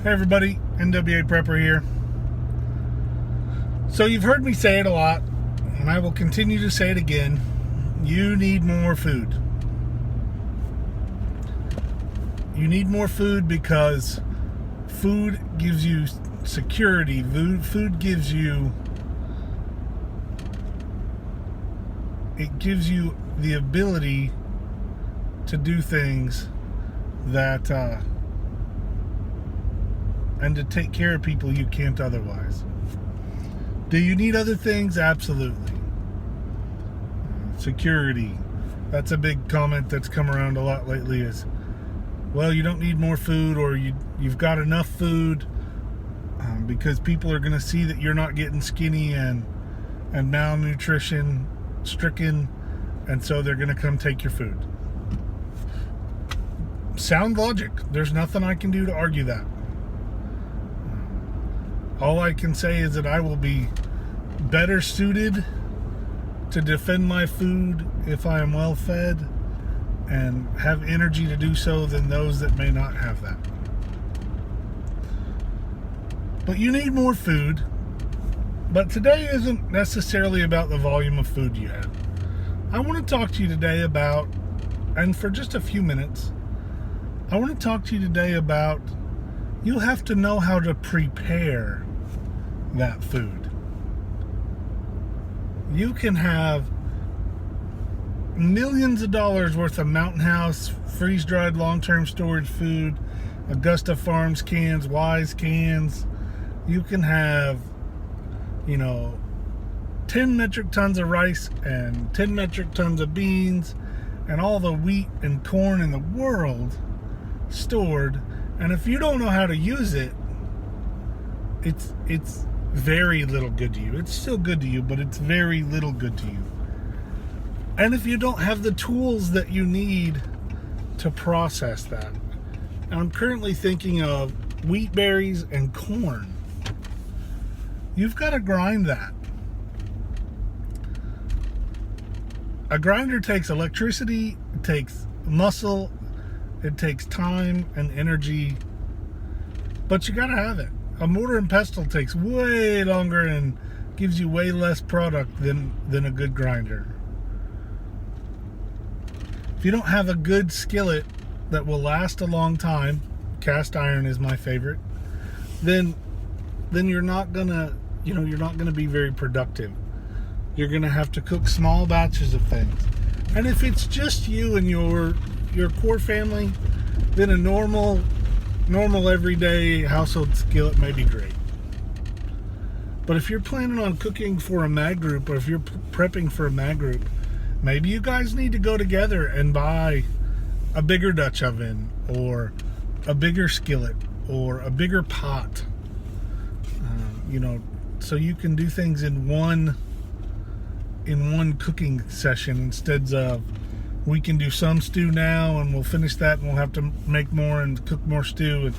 Hey everybody, NWA Prepper here. So you've heard me say it a lot, and I will continue to say it again. You need more food. You need more food because food gives you security. Food gives you the ability to do things that and to take care of people you can't otherwise. Do you need other things? Absolutely. Security. That's a big comment that's come around a lot lately is, well, you don't need more food, or you've got enough food, because people are going to see that you're not getting skinny and malnutrition stricken, and so they're going to come take your food. Sound logic. There's nothing I can do to argue that. All I can say is that I will be better suited to defend my food if I am well fed and have energy to do so than those that may not have that. But you need more food. But today isn't necessarily about the volume of food you have. I want to talk to you today about, and for just a few minutes, I want to talk to you today about you have to know how to prepare that food. You can have millions of dollars worth of Mountain House freeze-dried long-term storage food, Augusta Farms cans, Wise cans. You can have, 10 metric tons of rice and 10 metric tons of beans and all the wheat and corn in the world stored, and if you don't know how to use it, it's very little good to you. It's still good to you, but it's very little good to you. And if you don't have the tools that you need to process that, and I'm currently thinking of wheat berries and corn, you've got to grind that. A grinder takes electricity, it takes muscle, it takes time and energy, but you got to have it. A mortar and pestle takes way longer and gives you way less product than a good grinder. If you don't have a good skillet that will last a long time, cast iron is my favorite, then you're not gonna be very productive. You're gonna have to cook small batches of things. And if it's just you and your core family, then a normal everyday household skillet may be great. But if you're planning on cooking for a mag group, or if you're prepping for a mag group, maybe you guys need to go together and buy a bigger Dutch oven, or a bigger skillet, or a bigger pot, so you can do things in one cooking session, instead of we can do some stew now and we'll finish that and we'll have to make more and cook more stew,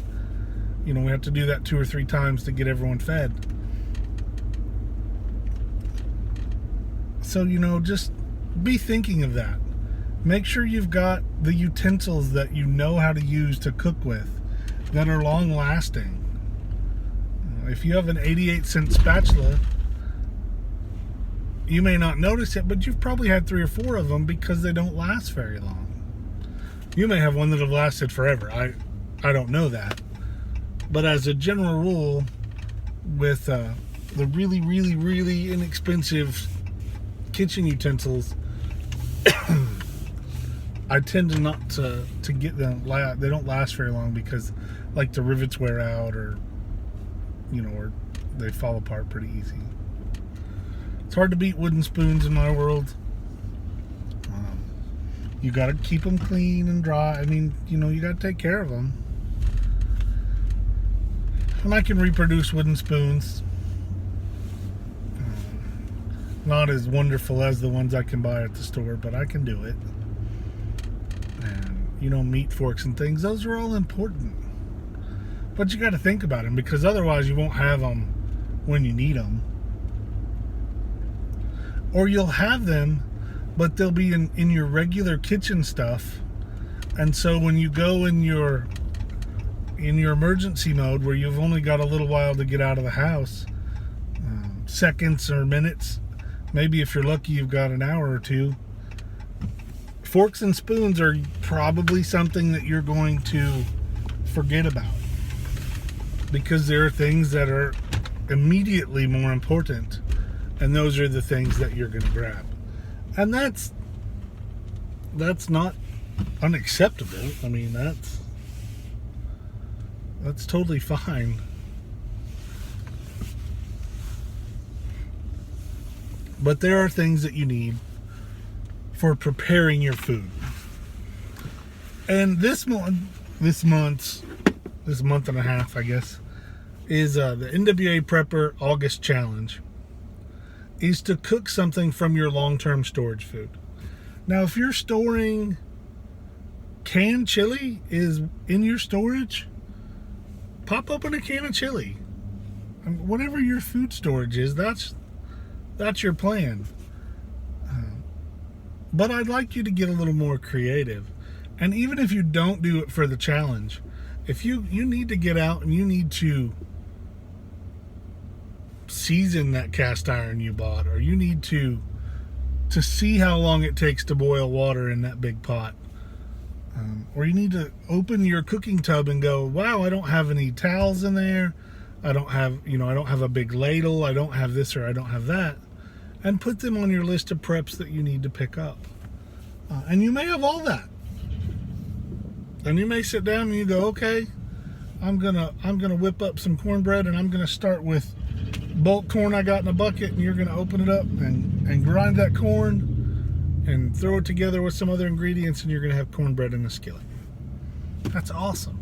and we have to do that 2 or 3 times to get everyone fed. So just be thinking of that. Make sure you've got the utensils that you know how to use to cook with that are long lasting. If you have an 88-cent spatula, you may not notice it, but you've probably had 3 or 4 of them because they don't last very long. You may have one that have lasted forever. I don't know that. But as a general rule, with the really, really, really inexpensive kitchen utensils, I tend to not to get them. They don't last very long because, like, the rivets wear out, or they fall apart pretty easy. It's hard to beat wooden spoons in my world. You got to keep them clean and dry. You got to take care of them. And I can reproduce wooden spoons. Not as wonderful as the ones I can buy at the store, but I can do it. And, meat forks and things, those are all important. But you got to think about them, because otherwise you won't have them when you need them. Or you'll have them, but they'll be in your regular kitchen stuff. And so when you go in your in your emergency mode where you've only got a little while to get out of the house, seconds or minutes, maybe if you're lucky you've got an hour or two, forks and spoons are probably something that you're going to forget about, because there are things that are immediately more important, and those are the things that you're going to grab. And that's not unacceptable. I mean, that's totally fine. But there are things that you need for preparing your food. And this month and a half, I guess, is the NWA Prepper August Challenge, is to cook something from your long-term storage food. Now, if you're storing canned chili is in your storage, pop open a can of chili. Whatever your food storage is, that's your plan. But I'd like you to get a little more creative. And even if you don't do it for the challenge, if you need to get out and you need to season that cast iron you bought, or you need to see how long it takes to boil water in that big pot, or you need to open your cooking tub and go, wow, I don't have any towels in there, I don't have a big ladle, I don't have this or I don't have that, and put them on your list of preps that you need to pick up. And you may have all that, and you may sit down and you go, okay, I'm gonna whip up some cornbread, and I'm gonna start with bulk corn I got in a bucket, and you're gonna open it up and grind that corn and throw it together with some other ingredients, and you're gonna have cornbread in a skillet. That's awesome.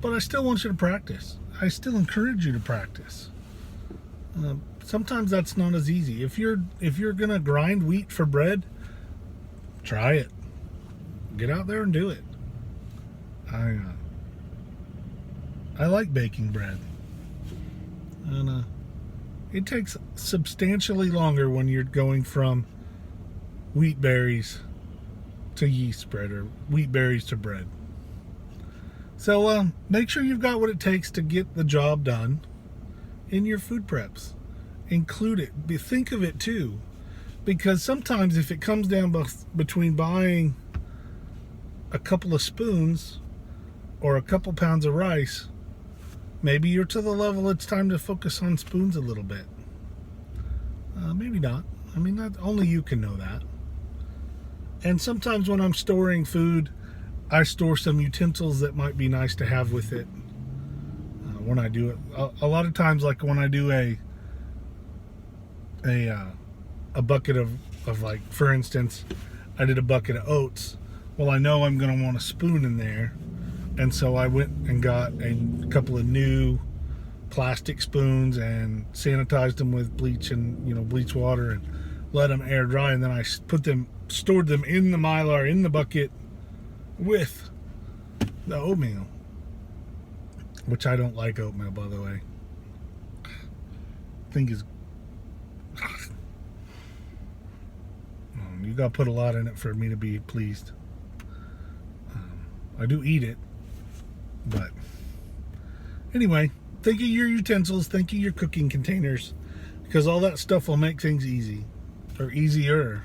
But I still want you to practice. I still encourage you to practice. Sometimes that's not as easy. If you're gonna grind wheat for bread, try it. Get out there and do it. I like baking bread, and it takes substantially longer when you're going from wheat berries to yeast bread, or wheat berries to bread. So make sure you've got what it takes to get the job done in your food preps. Include it. Think of it too, because sometimes if it comes down between buying a couple of spoons or a couple pounds of rice, maybe you're to the level it's time to focus on spoons a little bit. Maybe not. I mean, only you can know that. And sometimes when I'm storing food, I store some utensils that might be nice to have with it when I do it. A lot of times, like when I do a bucket of, like, for instance, I did a bucket of oats. Well, I know I'm going to want a spoon in there, and so I went and got a couple of new plastic spoons and sanitized them with bleach and bleach water, and let them air dry, and then I stored them in the Mylar in the bucket with the oatmeal, which I don't like oatmeal, by the way. I think is you got to put a lot in it for me to be pleased. I do eat it, but anyway, think of your utensils, think of your cooking containers, because all that stuff will make things easy, or easier,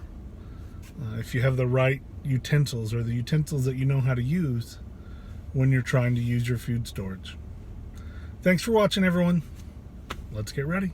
if you have the right utensils, or the utensils that you know how to use when you're trying to use your food storage. Thanks for watching, everyone. Let's get ready.